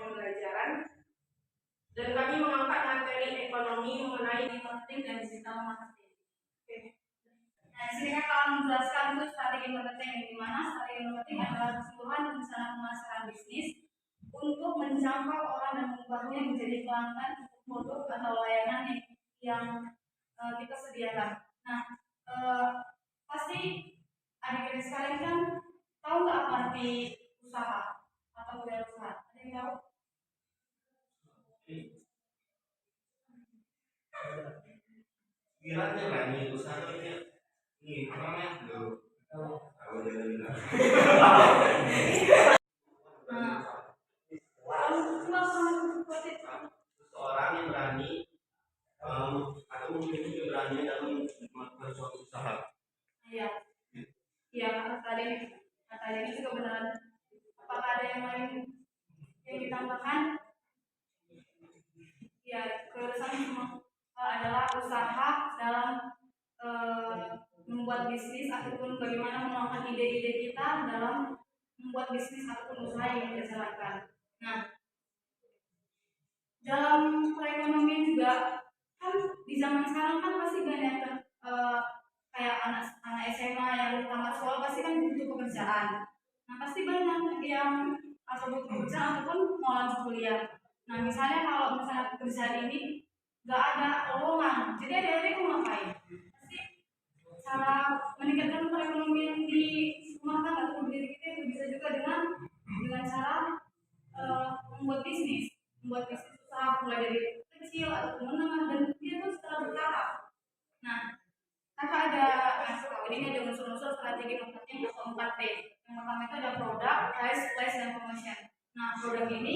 pembelajaran, dan kami mengangkat materi ekonomi mengenai marketing dan digital marketing. Oke. Nah, di sini kan kalau menjelaskan itu strategi marketing, di mana strategi marketing adalah keseluruhan rencana pemasaran bisnis untuk menjangkau orang dan mengubahnya menjadi pelanggan produk atau layanan yang kita sediakan. Nah, pasti adik-adik sekalian kan tahu nggak apa arti usaha atau wirausaha? Ada yang tahu? Kiranya lah ini usaha ini apa namanya dulu kalau jadi seorang yang berani atau memiliki keberanian dalam melakukan suatu usaha. Iya, iya tadi ini juga benar. Apakah ada yang lain yang ditambahkan? Ya, kelulusan adalah usaha dalam membuat bisnis ataupun bagaimana menuangkan ide-ide kita dalam membuat bisnis ataupun usaha yang kita jalankan. Nah, dalam perekonomian juga kan di zaman sekarang kan pasti banyak kayak anak SMA yang tamat sekolah pasti kan butuh pekerjaan. Nah, pasti banyak yang atau butuh pekerjaan ataupun mau lanjut kuliah. Nah, misalnya kalau misalnya pekerjaan ini nggak ada lowongan, jadi adik-adik mau ngapain? Pasti cara meningkatkan perekonomian di rumah tangga atau diri kita itu bisa juga dengan cara membuat bisnis usaha mulai dari kecil atau menengah dan dia tuh setelah bertahap. Nah, kakak ada ini ada unsur-unsur strategi marketing atau 4P. Yang pertama itu ada produk, price, place, dan promotion. Nah, produk ini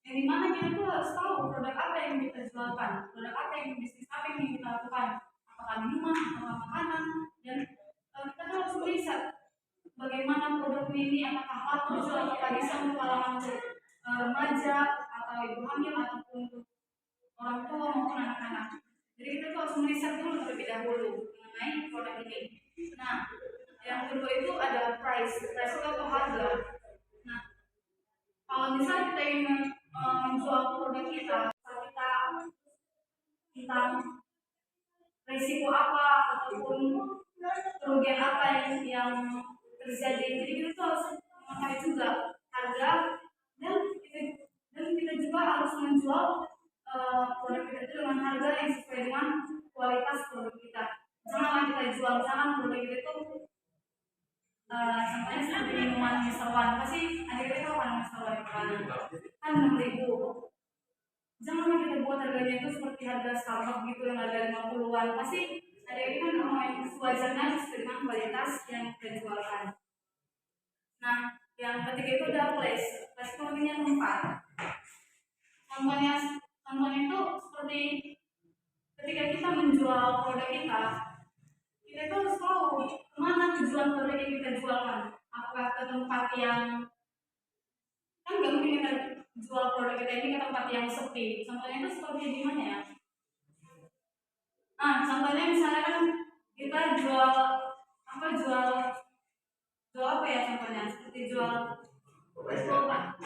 yang dimana kita tuh harus tahu produk apa yang kita jualkan, produk apa yang bisnis apa yang kita lakukan, apakah minuman atau makanan, dan kita tuh harus melihat bagaimana produk ini apakah laku dijual, apakah bisa untuk kalangan remaja atau ibu hamil ataupun untuk orang tua maupun anak-anak. Jadi kita tuh harus melihat dulu terlebih dahulu mengenai produk ini. Nah, yang kedua itu ada price itu atau harga. Nah, kalau misalnya kita ingin menjual produk kita tentang risiko apa ataupun kerugian apa yang terjadi, jadi kita tuh harus mengetahui juga harga dan kita juga harus menjual produk kita itu dengan harga yang sesuai dengan kualitas produk kita. Janganlah kita jual misalkan produk kita itu contohnya seperti minuman Mr. One, pasti adik-adik tahu kan Mr. One kan 6.000. Janganlah kita buat harganya itu seperti harga Starbucks gitu yang harga 50-an. Pasti adik-adik kan mau yang sewajarnya sesuai dengan kualitas yang kita jualkan. Nah, yang ketiga itu ada place itu artinya tempat. Contohnya itu seperti ketika kita menjual produk kita itu harus tahu kemana tujuan produk yang kita jualkan. Apakah ke tempat yang kan nggak mungkin kita jual produk kita ini ke tempat yang sepi. Contohnya itu seperti di mana ya? Nah, contohnya misalnya kan kita jual apa ya contohnya? Seperti jual boba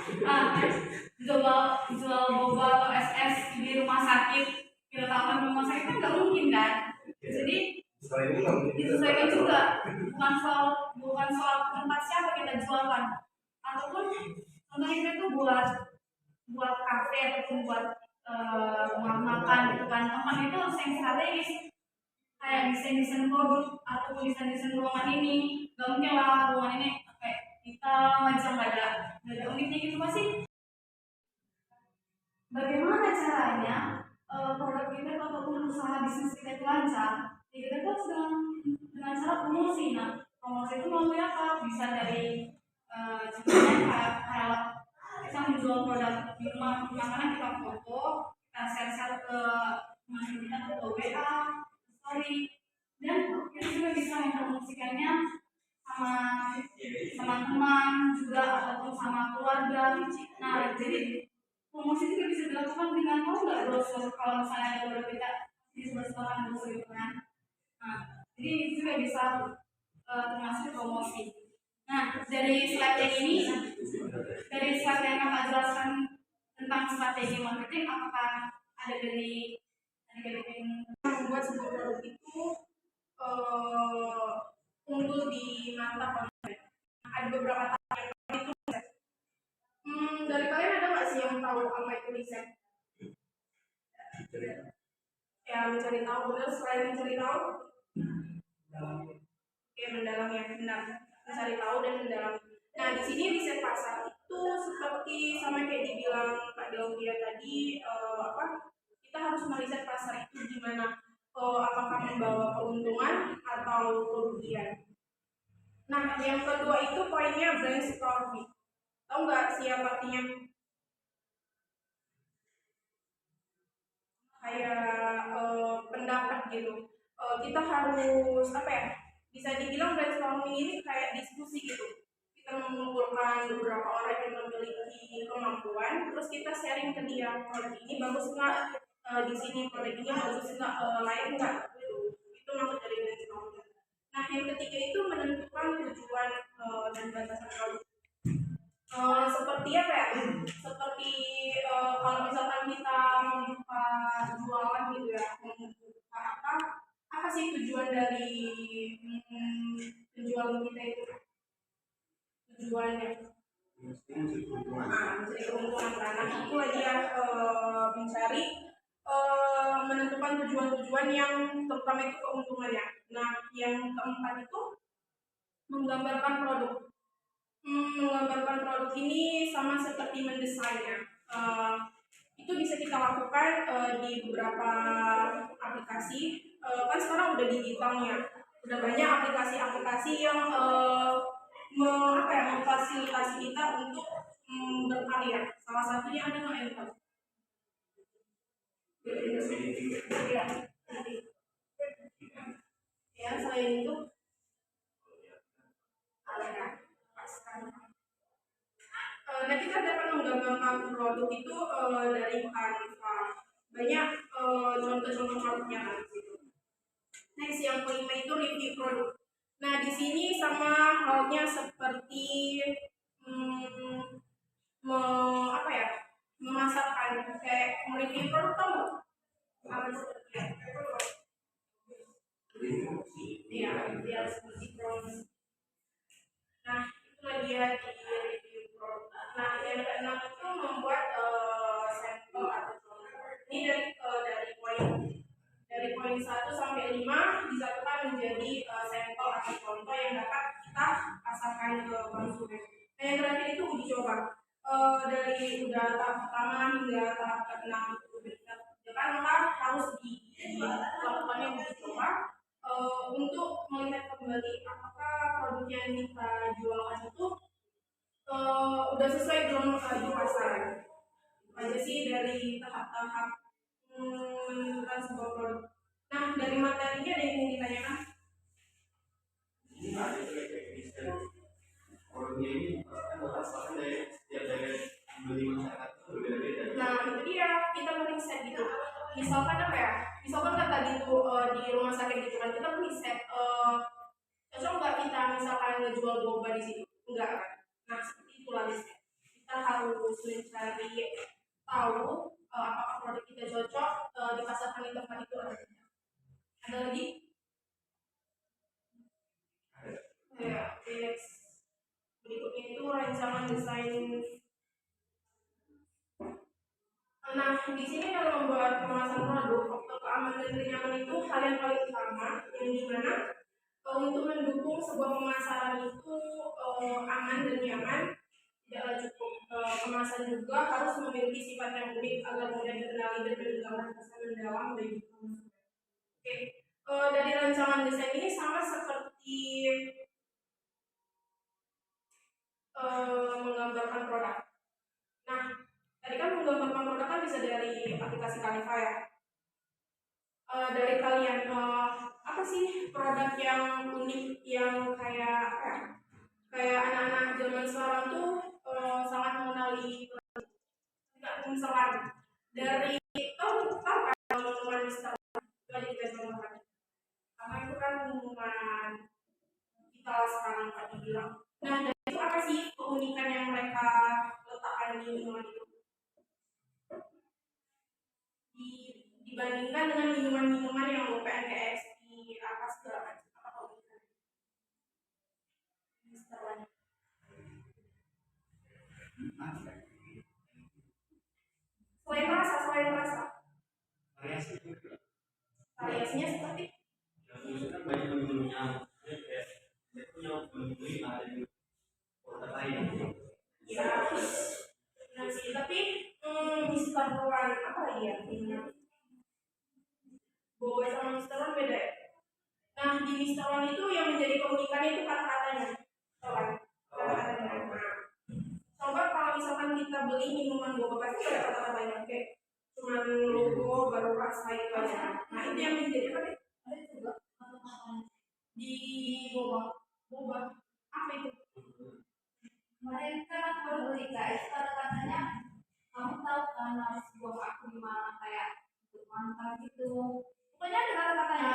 atau SS di rumah sakit, kita tawarkan rumah sakit kan nggak mungkin kan? Jadi disesuaikan juga, bukan soal tempat siapa kita jualkan, ataupun contohnya kita tuh buat kafe ataupun buat rumah makan gitu kan, tempat itu harus yang strategis kayak desain produk ataupun desain ruangan ini. Nggak mungkin lah ruangan ini kayak kita macam nggak ada uniknya gitu. Pasti bagaimana caranya produk kita ataupun usaha bisnis kita itu lancar, kita tuh dengan cara promosi. Nah, promosi itu melalui apa? Bisa dari contohnya kayak kita menjual produk minuman makanan, kita foto, kita share ke teman kita ke WA, story, dan kita juga bisa mempromosikannya sama teman-teman juga ataupun sama keluarga. Nah, jadi promosi juga bisa dilakukan dengan brosur. Kalau misalnya ada produk kita di sebelah brosur itu kan. Nah, jadi itu juga bisa termasuk promosi. Nah, dari slide yang kakak jelaskan strategi marketing, apakah ada dari membuat sebuah produk itu unggul di mata konsumen? Ada beberapa tahap yang itu riset. Dari kalian ada nggak sih yang tahu apa itu riset? Ya, mencari tahu. Benar, selain mencari tahu, ya mendalam, ya benar, mencari tahu dan mendalam. Nah, di sini riset pasar itu seperti sama kayak dibilang Kak Delvia tadi, kita harus meriset pasar itu gimana, apakah membawa keuntungan atau kerugian. Nah, yang kedua itu poinnya brainstorming. Tahu nggak siapa artinya? Kayak pendapat gitu. Kita harus apa ya? Bisa dibilang brainstorming ini kayak diskusi gitu. Kita mengumpulkan beberapa orang yang memiliki kemampuan, terus kita sharing ke dia, produk ini bagus nggak, di sini produk ini bagus nggak, layak nggak, gitu. Itu maksud dari brainstorming. Nah, yang ketiga itu menentukan tujuan dan batasan produk. Seperti apa ya? Seperti kalau misalkan kita membuka jualan gitu ya, membuka apa sih tujuan dari penjualan kita itu? Tujuannya mencari keuntungan, karena itu dia mencari menentukan tujuan-tujuan yang terutama itu keuntungannya. Nah, yang keempat itu menggambarkan produk. Menggambarkan produk ini sama seperti mendesainnya. Itu bisa kita lakukan di beberapa aplikasi. Kan sekarang udah digitalnya, udah banyak aplikasi-aplikasi yang memfasilitasi kita untuk berkarya. Salah satunya ada nggak yang tahu? Ya, selain itu nah, kita dapat menggambarkan produk itu dari Canva. Banyak contoh-contoh produknya kan di situ. Next, yang kelima itu review produk. Nah, di sini sama halnya seperti apa ya? Memasarkan, kayak mereview produk, tahu nggak? Apa seperti ya? Iya, dia seperti promosi. Nah, itulah dia di review produk. Nah, yang keenam itu membuat sampel atau contoh. Ini dari poin 1 sampai 5 disatukan menjadi sampel atau contoh yang dapat kita pasarkan ke konsumen. Nah, yang terakhir itu uji coba. Dari udah tahap pertama hingga tahap ke-6 itu kan maka harus dilakukannya uji coba untuk melihat kembali apakah produk yang kita jualkan itu udah sesuai belum di pasar. Aja sih dari tahap-tahap menentukan sebuah produk. Nah, dari materinya ada yang ingin ditanyakan? Produknya ini kan berdasarkan dari setiap daya beli masyarakat itu berbeda-beda. Nah, itu dia, kita meriset gitu. Misalkan apa ya? Misalkan kan tadi tuh di rumah sakit gitu kan, kita meriset cocok nggak kita misalkan ngejual boba di situ? Enggak kan? Nah, seperti itulah riset. Kita harus mencari tahu apakah produk kita cocok dipasarkan di tempat itu atau tidak. Ada lagi? Ya, next. Berikutnya itu rancangan desain. Nah, di sini dalam membuat kemasan produk, faktor keamanan dan kenyaman itu hal yang paling utama, yang dimana untuk mendukung sebuah pemasaran itu aman dan nyaman, tidaklah cukup. Kemasan juga harus memiliki sifat yang unik agar mudah dikenali dan meninggalkan kesan mendalam bagi konsumen. Oke, dari rancangan desain ini sama seperti menggambarkan produk. Nah, tadi kan menggambarkan produk kan bisa dari aplikasi Canva ya. Dari kalian apa sih produk yang unik yang kayak anak-anak zaman sekarang tuh sangat mengenali? Nggak, misalkan dari tahu kan teman-teman Mister dari kita contohkan, karena itu kan pengumuman kita sekarang Pak dibilang. Nah, dari itu apa sih keunikan yang mereka letakkan di pengumuman itu? dibandingkan dengan minuman-minuman yang low PNKSI apa segala macam apa keunikan Mister Wan? Selain rasa variasinya seperti kan banyak menunya, saya punya menunya ada di kota lain. ya nah sih tapi Mister Wan apa ya ini boba sama Mister Wan beda ya? Nah di Mister Wan itu yang menjadi keunikannya itu kata-katanya kata-katanya. Coba kalau misalkan kita beli minuman boba pasti ada kata-katanya kayak cuman logo baru rasa itu aja. Nah itu yang menjadi apa nih? Ada juga di boba apa itu? Mereka berbeli guys, kata-katanya kamu tahu kan harus buang aku gimana kayak untuk mantan gitu. Pokoknya ada kata-katanya.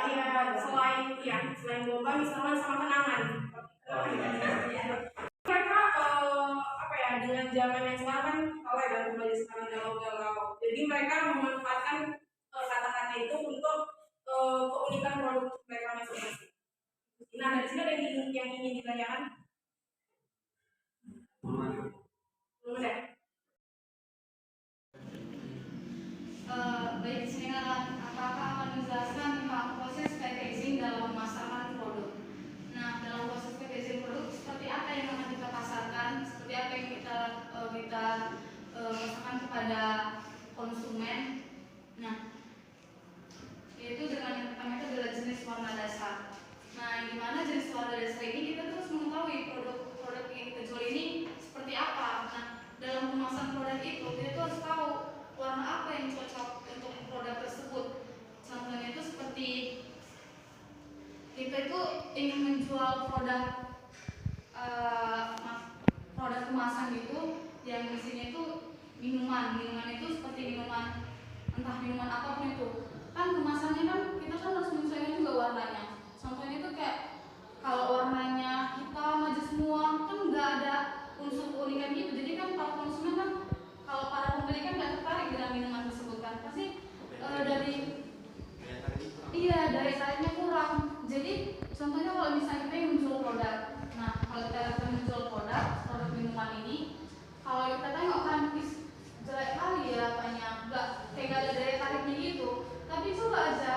Nah, ya selain boba misalnya sama kenangan. Mereka apa ya dengan zaman yang sekarang kan kalau ada kembali sekarang galau-galau. Jadi mereka memanfaatkan kata-kata itu untuk keunikan produk mereka masing-masing. Nah dari sini ada yang ingin ditanyakan? Belum ada. Baik, di sini apakah akan menjelaskan tentang proses packaging dalam memasarkan produk. Nah, dalam proses packaging produk seperti apa yang akan kita pasarkan, seperti apa yang kita pasarkan kepada konsumen. Nah, yaitu dengan yang pertama itu adalah jenis warna dasar. Nah, di mana jenis warna dasar ini kita terus mengetahui produk yang kita jual ini seperti apa. Nah, dalam pemasaran produk itu kita tuh harus tahu warna apa yang cocok untuk produk tersebut. Contohnya itu seperti kita itu ingin menjual produk kemasan gitu yang isinya itu minuman itu seperti minuman entah minuman apapun itu kan kemasannya kan kita kan harus menyesuaikan juga warnanya. Contohnya itu kayak kalau warnanya hitam aja semua kan nggak ada unsur keunikan gitu, jadi kan para konsumen kan kalau para pembeli kan nggak tertarik dengan minuman tersebut kan pasti dari tariknya kurang. Jadi contohnya kalau misalnya kita yang menjual produk, nah kalau kita menjual produk minuman ini, kalau kita tengok kan jelek kali ya apanya, nggak ada daya tariknya gitu. Tapi coba aja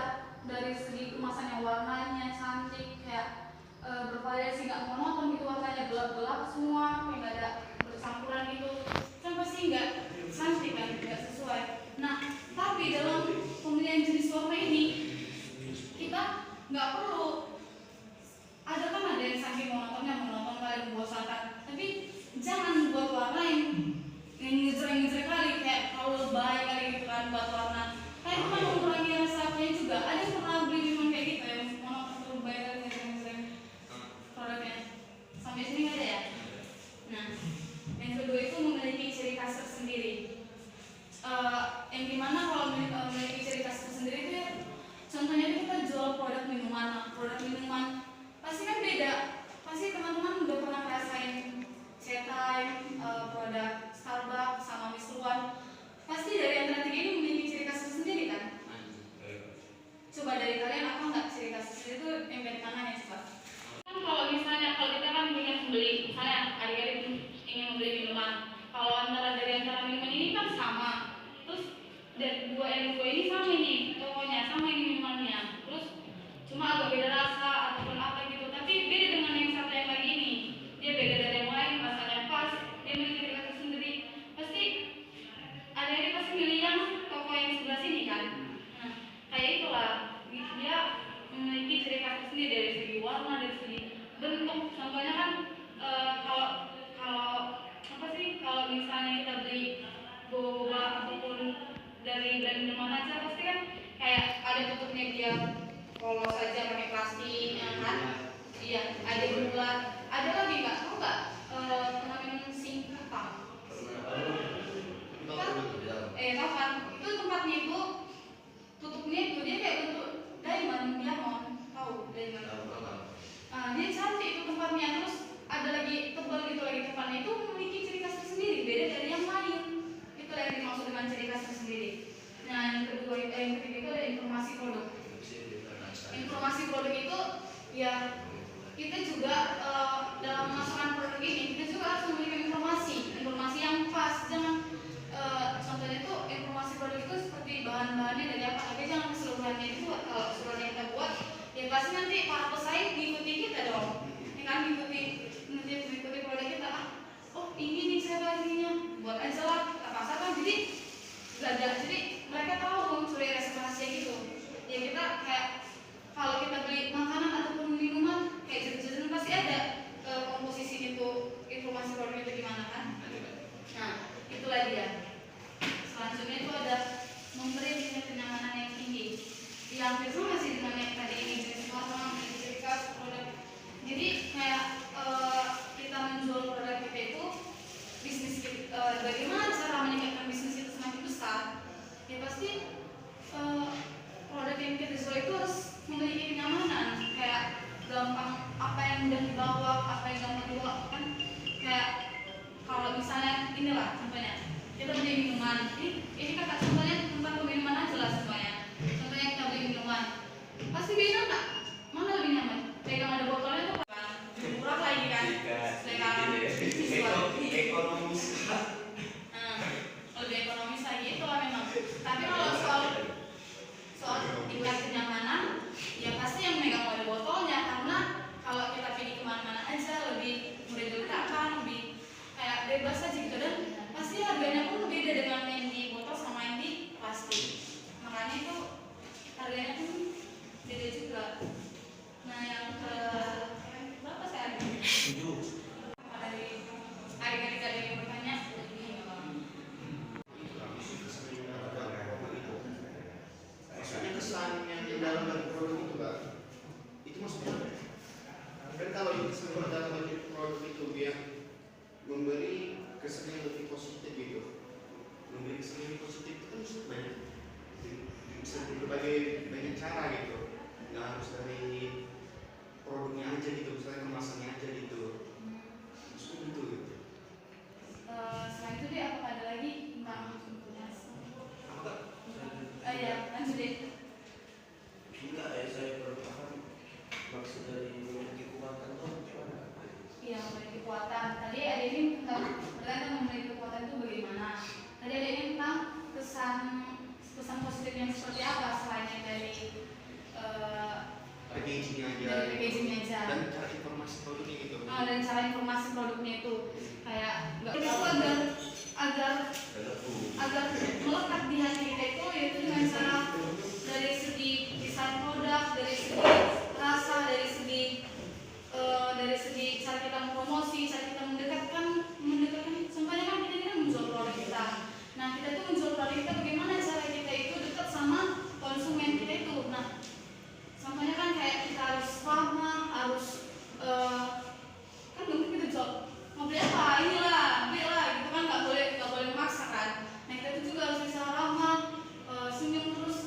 dari segi kemasan yang warnanya cantik kayak bervariasi, nggak monoton gitu warnanya gelap-gelap semua, kayak nggak ada bercampuran gitu, kan pasti nggak cantik kan, nggak sesuai. Nah tapi dalam pemilihan jenis warna ini kita nggak perlu ada yang saking monoton kali membosankan, tapi jangan buat warna yang ngejreng kali kayak kalau lebay kali gitu kan buat warna kayak itu kan mengurangi rasanya juga. Ada yang pernah beli minuman kayak gitu yang monoton terlalu lebay kali ngejreng produknya sampai sini nggak ada ya. Nah yang kedua itu memiliki ciri khas tersendiri. Yang dimana kalau memiliki ciri khas tersendiri itu ya, contohnya kita jual produk minuman pasti kan beda. Pasti teman-teman udah pernah ngerasain Cetime, produk Starbucks sama Mister Wan. Pasti dari antara tiga ini memiliki ciri khas tersendiri kan? Coba dari kalian apa nggak ciri khas tersendiri itu yang dari mana ya coba? Kan kalau misalnya kalau kita kan ingin membeli, misalnya adik-adik ingin membeli minuman, kalau dari antara minuman ini kan sama, terus dari dua ini sama ini tokonya, sama ini minumannya, terus cuma agak beda rasa ataupun apa gitu, tapi beda dengan yang satu yang lagi ini, dia beda dari yang lain, rasanya pas, dia memiliki ciri khas tersendiri. Pasti adik-adik pasti milih yang toko yang sebelah sini kan. Nah kayak itulah, dia memiliki ciri khas tersendiri dari segi warna, dari segi bentuk. Contohnya kan kalau kalau misalnya kita beli boba ataupun dari brand mana aja pasti kan kayak ada tutupnya dia polos aja pakai plastik ya kan. Iya, ada bulat, ada lagi nggak tahu nggak pernah minum singkatang kan tahu kan itu tempatnya itu tutupnya itu dia kayak bentuk diamond tahu diamond. Dia cantik itu tempatnya, terus ada lagi tebal gitu lagi tempatnya itu memiliki ciri khas tersendiri beda dari yang lain. Itu yang dimaksud dengan ciri khas tersendiri. Nah yang ketiga itu ada Ya, kita juga dalam memasarkan produk ini kita juga harus memberikan informasi yang pas. Jangan contohnya tuh informasi produk itu seperti bahan-bahannya dari apa, tapi jangan keseluruhannya dibuat. Kalau keseluruhannya kita buat, ya pasti nanti para pesaing mengikuti kita dong, ya kan, mengikuti produk kita. Oh ini nih saya baginya, buat aja lah kita pasarkan. Jadi jadi mereka tahu curi rasa rahasia gitu. Ya kita kayak kalau kita beli makanan ataupun minuman kayak jajan pasti ada komposisi itu, informasi produknya itu gimana kan. Nah itulah dia. Selanjutnya itu ada memberi tingkat kenyamanan yang tinggi. Yang kedua masih dengan yang tadi ini, jenis warna, ciri khas produk. Jadi kayak kita menjual produk kita itu bisnis kita, bagaimana cara meningkatkan bisnis itu semakin besar. Ya pasti produk yang kita jual itu harus memiliki kenyamanan, kayak gampang, apa yang mudah dibawa, apa yang gampang dibawa kan. Kayak kalau misalnya inilah contohnya, kita beli minuman, ini kakak contohnya tentang minuman aja lah semuanya. Contohnya kita beli minuman, pasti beda nggak? Mana lebih nyaman? Pegang ada botolnya tuh kan lebih murah lagi kan? Ekonomis. Lebih ekonomis lagi itu lah memang. Tapi kalau soal tingkat kenyamanan, ya pasti yang megang ada botolnya, karena kalau kita pergi kemana-mana aja lebih mudah diletakkan, lebih kayak bebas aja gitu, dan pasti harganya pun beda dengan yang di botol sama yang di plastik. Makanya itu harganya pun beda juga. Nah yang ke berapa saya ada? 7. Dari adik-adik ada yang bertanya. Maksudnya kesan yang di dalam dari produk itu Pak, itu maksudnya apa? Kan kalau yang kesan dalam dari produk itu dia memberi kesan yang lebih positif gitu, memberi kesan yang lebih positif itu kan banyak, bisa berbagai banyak cara gitu, nggak harus dari produknya aja gitu, misalnya kemasannya aja gitu, maksudnya gitu. Selain itu deh, apa ada lagi tentang Apa? ya lanjut deh. Enggak ya, saya baru paham maksud dari memiliki kekuatan itu gimana? Iya, memiliki kekuatan. Tadi ada ini tentang berkaitan memiliki kekuatan itu bagaimana. Tadi ada ini tentang pesan positif yang seperti apa selain yang dari Packagingnya aja, dari packagingnya aja, dan cara informasi produknya gitu. dan cara informasi produknya itu kayak nggak itu agar melekat di hati kita itu, yaitu dengan cara dari segi desain produk, dari segi rasa, dari segi cara kita mempromosi, cara kita mendekatkan semuanya kan kita menjual produk kita. Nah kita tuh menjual produk kita bagaimana cara kita itu dekat sama konsumen kita itu. Nah contohnya kan kayak kita harus ramah, harus kan mungkin kita jual mau beli apa, inilah beli lah gitu kan, nggak boleh memaksa kan. Nah kita tuh juga harus bisa ramah, senyum terus.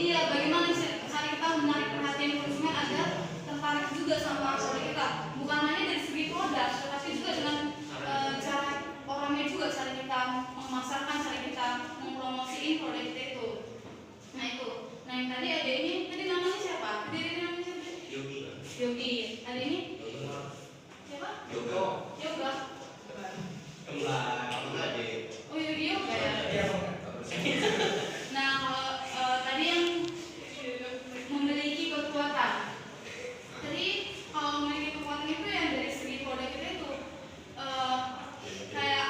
Iya, bagaimana cara kita menarik perhatian konsumen agar tertarik juga sama produk kita, bukan hanya dari segi produk, tetapi juga dengan cara orangnya juga, cara kita memasarkan, cara kita mempromosiin produk kita itu. Nah itu, nah yang tadi ada ini, tadi namanya siapa? Yogi. Ada ini? Siapa? Yoga. Oh Yogi Yoga ya. Nah kalau tadi yang memiliki kekuatan, jadi kalau memiliki kekuatan itu yang dari segi produk kita itu kayak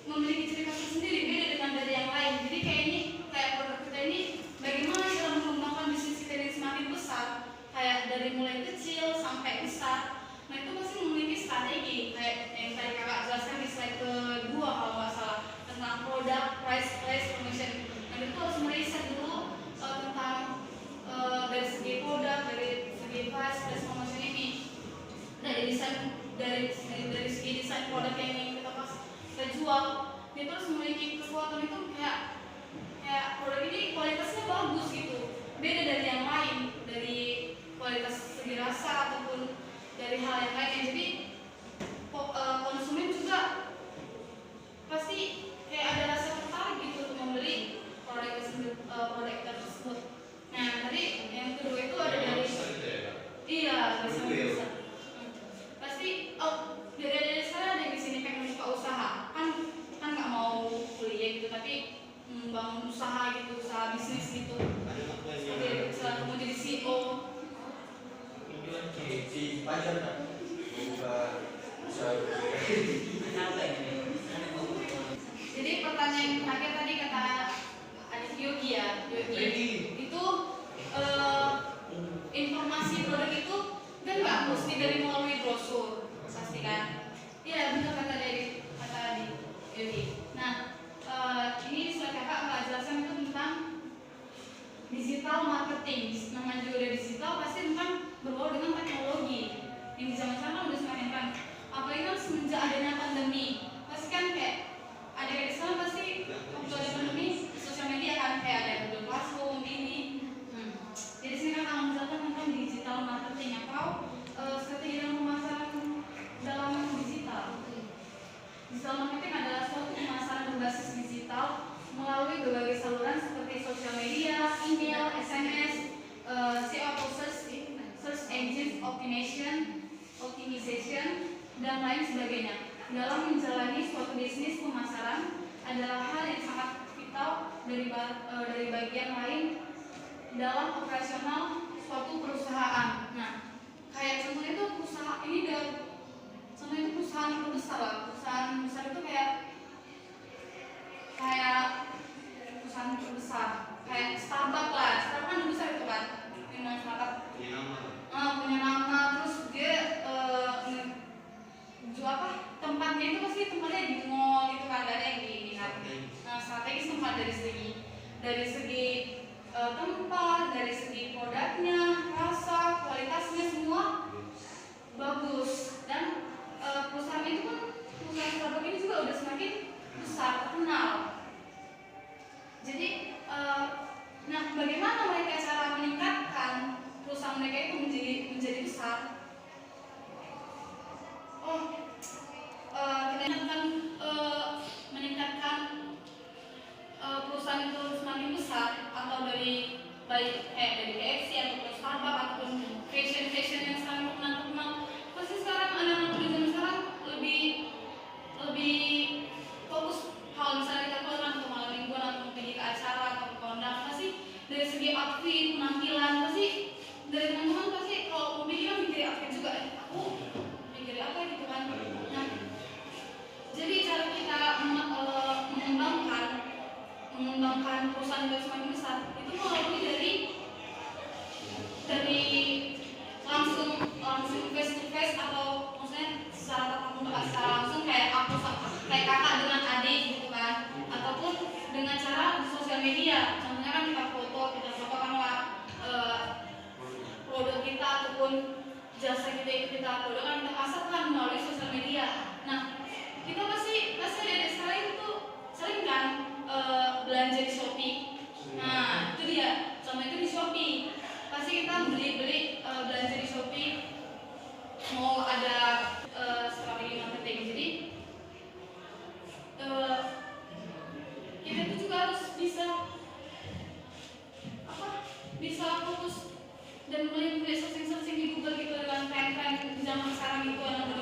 memiliki ciri khas sendiri, beda dengan dari yang lain. Jadi kayak ini, kayak produk kita ini bagaimana kita mengembangkan bisnis Digital marketing adalah suatu pemasaran berbasis digital melalui berbagai saluran seperti sosial media, email, SMS, SEO atau search engine optimization, dan lain sebagainya. Dalam menjalani suatu bisnis pemasaran adalah hal yang sangat vital dari bagian lain dalam operasional suatu perusahaan. Nah, kayak contohnya itu perusahaan ini contohnya itu perusahaan terbesar lah. Perusahaan besar itu kayak perusahaan terbesar kayak Starbucks lah. Starbucks kan besar itu kan, dengan Starbucks punya nama, terus dia jual apa? Tempatnya itu pasti tempatnya di mall gitu kan, ada yang di strategis tempat dari segi tempat, dari segi produknya, rasa, kualitasnya semua bagus. Dan perusahaan itu pun, perusahaan Starbucks ini juga udah semakin besar, terkenal. Jadi nah, bagaimana mereka cara meningkatkan perusahaan mereka itu menjadi besar? Meningkatkan perusahaan itu semakin besar, atau dari KFC ataupun Starbucks ataupun fashion yang sekarang terkenal. Pasti sekarang anak-anak muda zaman sekarang lebih fokus kalau misalnya kita keluar untuk malam mingguan atau pergi ke acara atau ke kondangan, pasti dari segi outfit, penampilan, pasti dari teman-teman pasti kalau mau pergi kan mikir outfit juga, aku mikir apa gitu kan. Nah, jadi cara kita mengembangkan perusahaan yang semakin besar itu melalui dari langsung face to face, atau maksudnya secara tatap muka, secara langsung kayak kakak dengan adik gitu kan, ataupun dengan cara di sosial media. Contohnya kan kita fotokanlah produk kita ataupun jasa kita produk kan kita pasarkan melalui sosial media. Nah, kita pasti ada sekarang itu sering kan belanja di Shopee. Nah, itu dia, contoh itu di Shopee. Pasti kita beli belanja di Shopee, mau ada strategi marketing. Jadi kita itu juga harus bisa fokus dan mulai searching di Google gitu dengan tren-tren zaman sekarang itu yang